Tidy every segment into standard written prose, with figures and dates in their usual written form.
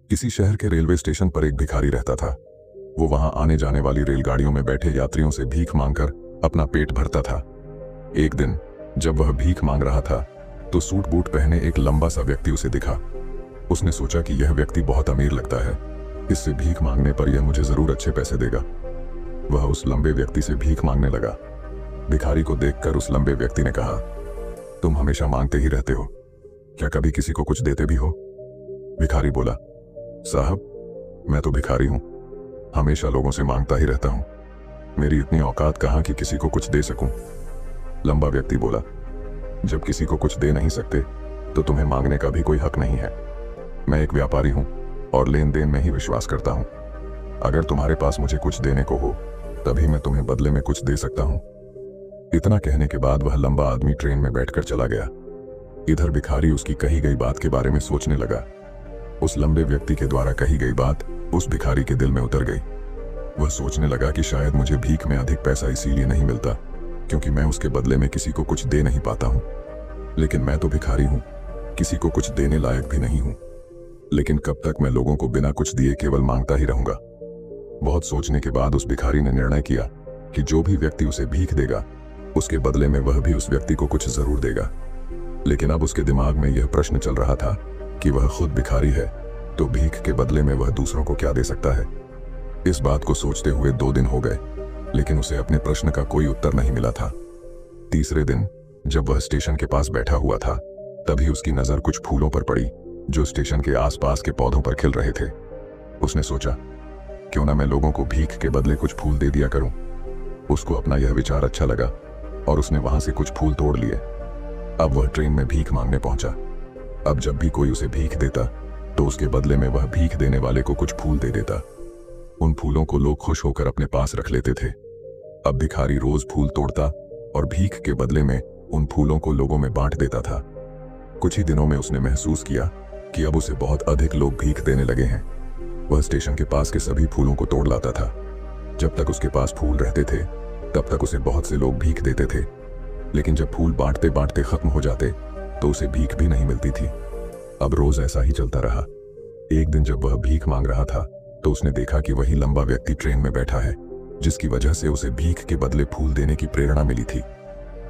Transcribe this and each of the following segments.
किसी शहर के रेलवे स्टेशन पर एक भिखारी रहता था। वो वहां आने जाने वाली रेलगाड़ियों में बैठे यात्रियों से भीख मांगकर अपना पेट भरता था। एक दिन जब वह भीख मांग रहा था तो सूट बूट पहने एक लंबा सा व्यक्ति उसे दिखा। उसने सोचा कि यह व्यक्ति बहुत अमीर लगता है, इससे भीख मांगने पर यह मुझे जरूर अच्छे पैसे देगा। वह उस लंबे व्यक्ति से भीख मांगने लगा। भिखारी को देखकर उस लंबे व्यक्ति ने कहा, तुम हमेशा मांगते ही रहते हो, क्या कभी किसी को कुछ देते भी हो? भिखारी बोला, साहब मैं तो भिखारी हूं, हमेशा लोगों से मांगता ही रहता हूं, मेरी इतनी औकात कहां कि किसी को कुछ दे सकूं। लंबा व्यक्ति बोला, जब किसी को कुछ दे नहीं सकते तो तुम्हें मांगने का भी कोई हक नहीं है। मैं एक व्यापारी हूं और लेन देन में ही विश्वास करता हूं। अगर तुम्हारे पास मुझे कुछ देने को हो तभी मैं तुम्हें बदले में कुछ दे सकता हूं। इतना कहने के बाद वह लंबा आदमी ट्रेन में बैठकर चला गया। इधर भिखारी उसकी कही गई बात के बारे में सोचने लगा। उस लंबे व्यक्ति के द्वारा कही गई बात उस भिखारी के दिल में उतर गई। वह सोचने लगा कि शायद मुझे भीख में अधिक पैसा इसीलिए नहीं मिलता क्योंकि मैं उसके बदले में किसी को कुछ दे नहीं पाता हूं। लेकिन मैं तो भिखारी हूं, किसी को कुछ देने लायक भी नहीं हूं। लेकिन कब तक मैं लोगों को बिना कुछ दिए केवल मांगता ही रहूंगा? बहुत सोचने के बाद उस भिखारी ने निर्णय किया कि जो भी व्यक्ति उसे भीख देगा उसके बदले में वह भी उस व्यक्ति को कुछ जरूर देगा। लेकिन अब उसके दिमाग में यह प्रश्न चल रहा था कि वह खुद भिखारी है तो भीख के बदले में वह दूसरों को क्या दे सकता है। इस बात को सोचते हुए 2 दिन हो गए लेकिन उसे अपने प्रश्न का कोई उत्तर नहीं मिला था। तीसरे दिन जब वह स्टेशन के पास बैठा हुआ था तभी उसकी नजर कुछ फूलों पर पड़ी जो स्टेशन के आसपास के पौधों पर खिल रहे थे। उसने सोचा, क्यों ना मैं लोगों को भीख के बदले कुछ फूल दे दिया करूं। उसको अपना यह विचार अच्छा लगा और उसने वहां से कुछ फूल तोड़ लिए। अब वह ट्रेन में भीख मांगने पहुंचा। अब जब भी कोई उसे भीख देता तो उसके बदले में वह भीख देने वाले को कुछ फूल दे देता। उन फूलों को लोग खुश होकर अपने पास रख लेते थे। अब भिखारी रोज फूल तोड़ता और भीख के बदले में उन फूलों को लोगों में बांट देता था। कुछ ही दिनों में उसने महसूस किया कि अब उसे बहुत अधिक लोग भीख देने लगे हैं। वह स्टेशन के पास के सभी फूलों को तोड़ लाता था। जब तक उसके पास फूल रहते थे तब तक उसे बहुत से लोग भीख देते थे। लेकिन जब फूल बांटते बांटते खत्म हो जाते तो उसे भीख भी नहीं मिलती थी। अब रोज ऐसा ही चलता रहा। एक दिन जब वह भीख मांग रहा था तो उसने देखा कि वही लंबा व्यक्ति ट्रेन में बैठा है जिसकी वजह से उसे भीख के बदले फूल देने की प्रेरणा मिली थी।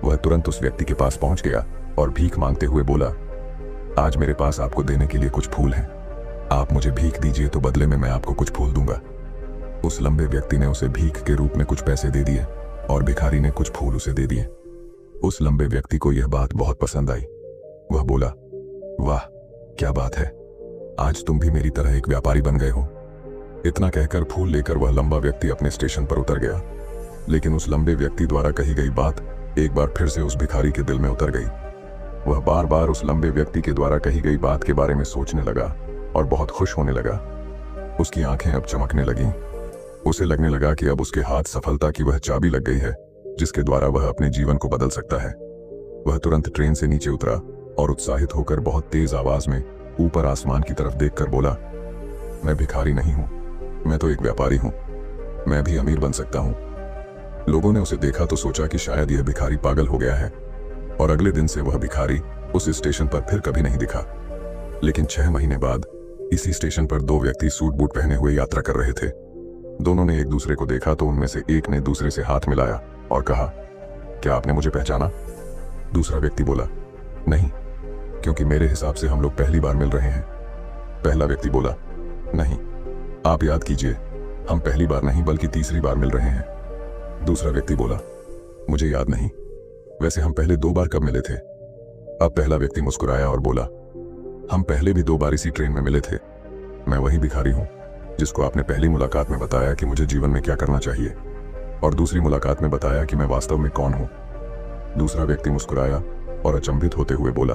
वह तुरंत उस व्यक्ति के पास पहुंच गया और भीख मांगते हुए बोला, आज मेरे पास आपको देने के लिए कुछ फूल हैं, आप मुझे भीख दीजिए तो बदले में मैं आपको कुछ फूल दूंगा। उस लंबे व्यक्ति ने उसे भीख के रूप में कुछ पैसे दे दिए और भिखारी ने कुछ फूल उसे दे दिए। उस लंबे व्यक्ति को यह बात बहुत पसंद आई। वह बोला, वाह क्या बात है, आज तुम भी मेरी तरह एक व्यापारी बन गए हो। इतना कहकर फूल लेकर वह लंबा व्यक्ति अपने स्टेशन पर उतर गया। लेकिन उस लंबे व्यक्ति द्वारा कही गई बात एक बार फिर से उस भिखारी के दिल में उतर गई। वह बार बार उस लंबे व्यक्ति के द्वारा कही गई बात के बारे में सोचने लगा और बहुत खुश होने लगा। उसकी आंखें अब चमकने लगीं। उसे लगने लगा कि अब उसके हाथ सफलता की वह चाबी लग गई है जिसके द्वारा वह अपने जीवन को बदल सकता है। वह तुरंत ट्रेन से नीचे उतरा और उत्साहित होकर बहुत तेज आवाज में ऊपर आसमान की तरफ देखकर बोला, मैं भिखारी नहीं हूं, मैं तो एक व्यापारी हूं, मैं भी अमीर बन सकता हूं। लोगों ने उसे देखा तो सोचा कि शायद यह भिखारी पागल हो गया है और अगले दिन से वह भिखारी उस स्टेशन पर फिर कभी नहीं दिखा। लेकिन 6 महीने बाद इसी स्टेशन पर 2 व्यक्ति सूट बूट पहने हुए यात्रा कर रहे थे। दोनों ने एक दूसरे को देखा तो उनमें से एक ने दूसरे से हाथ मिलाया और कहा, क्या आपने मुझे पहचाना? दूसरा व्यक्ति बोला, नहीं, क्योंकि मेरे हिसाब से हम लोग पहली बार मिल रहे हैं। पहला व्यक्ति बोला, नहीं, आप याद कीजिए, हम पहली बार नहीं बल्कि तीसरी बार मिल रहे हैं। दूसरा व्यक्ति बोला, मुझे याद नहीं, वैसे हम पहले 2 बार कब मिले थे? अब पहला व्यक्ति मुस्कुराया और बोला, हम पहले भी 2 बार इसी ट्रेन में मिले थे। मैं वही भिखारी हूं जिसको आपने पहली मुलाकात में बताया कि मुझे जीवन में क्या करना चाहिए और दूसरी मुलाकात में बताया कि मैं वास्तव में कौन हूं। दूसरा व्यक्ति मुस्कुराया और अचंभित होते हुए बोला,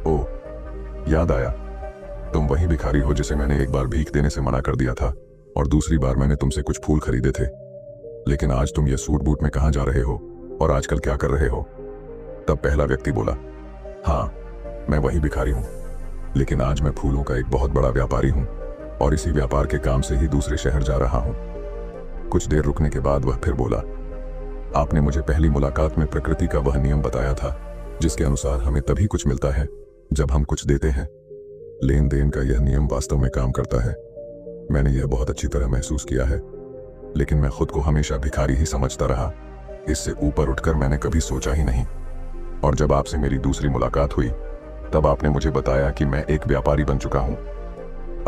ओह, याद आया, तुम वही भिखारी हो जिसे मैंने एक बार भीख देने से मना कर दिया था और दूसरी बार मैंने तुमसे कुछ फूल खरीदे थे। लेकिन आज तुम ये सूट बूट में कहां जा रहे हो और आजकल क्या कर रहे हो? तब पहला व्यक्ति बोला, हाँ, मैं वही भिखारी हूं, लेकिन आज मैं फूलों का एक बहुत बड़ा व्यापारी हूं और इसी व्यापार के काम से ही दूसरे शहर जा रहा हूं। कुछ देर रुकने के बाद वह फिर बोला, आपने मुझे पहली मुलाकात में प्रकृति का वह नियम बताया था जिसके अनुसार हमें तभी कुछ मिलता है जब हम कुछ देते हैं। लेन देन का यह नियम वास्तव में काम करता है। मैंने यह बहुत अच्छी तरह महसूस किया है, लेकिन मैं खुद को हमेशा भिखारी ही समझता रहा। इससे ऊपर उठकर मैंने कभी सोचा ही नहीं। और जब आपसे मेरी दूसरी मुलाकात हुई, तब आपने मुझे बताया कि मैं एक व्यापारी बन चुका हूँ।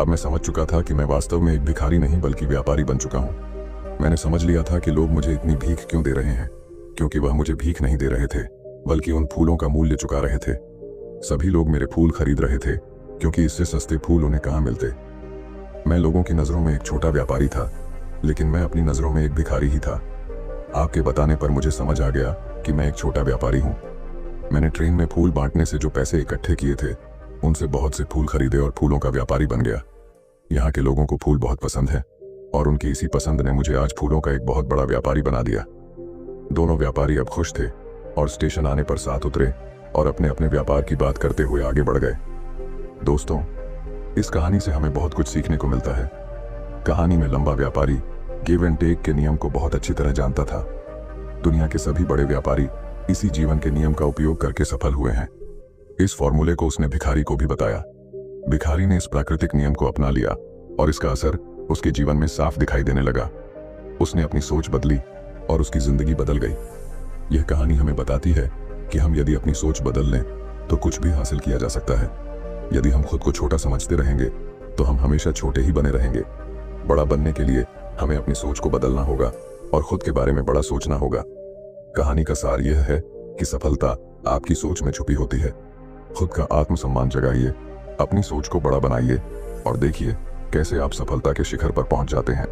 अब मैं समझ चुका था कि मैं वास्तव में एक भिखारी नहीं बल्कि व्यापारी बन चुका हूँ। मैंने समझ लिया था कि लोग मुझे इतनी भीख क्यों दे रहे हैं, क्योंकि वह मुझे भीख नहीं दे रहे थे, बल्कि उन फूलों का मूल्य चुका रहे थे। सभी लोग मेरे फूल खरीद रहे थे, क्योंकि इससे सस्ते फूल उन्हें कहाँ मिलते। मैं लोगों की नज़रों में एक छोटा व्यापारी था, लेकिन मैं अपनी नज़रों में एक भिखारी ही था। आपके बताने पर मुझे समझ आ गया कि मैं एक छोटा व्यापारी हूँ। मैंने ट्रेन में फूल बांटने से जो पैसे इकट्ठे किए थे, उनसे बहुत से फूल खरीदे और फूलों का व्यापारी बन गया। यहाँ के लोगों को फूल बहुत पसंद है, और उनकी इसी पसंद ने मुझे आज फूलों का एक बहुत बड़ा व्यापारी बना दिया। दोनों व्यापारी अब खुश थे और स्टेशन आने पर साथ उतरे और अपने अपने व्यापार की बात करते हुए आगे बढ़ गए। दोस्तों, इस कहानी से हमें बहुत कुछ सीखने को मिलता है। कहानी में लंबा व्यापारी गिव एंड टेक के नियम को बहुत अच्छी तरह जानता था। दुनिया के सभी बड़े व्यापारी इसी जीवन के नियम का उपयोग करके सफल हुए हैं। इस फॉर्मूले को उसने भिखारी को भी बताया। भिखारी ने इस प्राकृतिक नियम को अपना लिया और इसका असर उसके जीवन में साफ दिखाई देने लगा। उसने अपनी सोच बदली और उसकी जिंदगी बदल गई। यह कहानी हमें बताती है कि हम यदि अपनी सोच बदल लें तो कुछ भी हासिल किया जा सकता है। यदि हम खुद को छोटा समझते रहेंगे तो हम हमेशा छोटे ही बने रहेंगे। बड़ा बनने के लिए हमें अपनी सोच को बदलना होगा और खुद के बारे में बड़ा सोचना होगा। कहानी का सार यह है कि सफलता आपकी सोच में छुपी होती है। खुद का आत्मसम्मान जगाइए, अपनी सोच को बड़ा बनाइए और देखिए कैसे आप सफलता के शिखर पर पहुंच जाते हैं।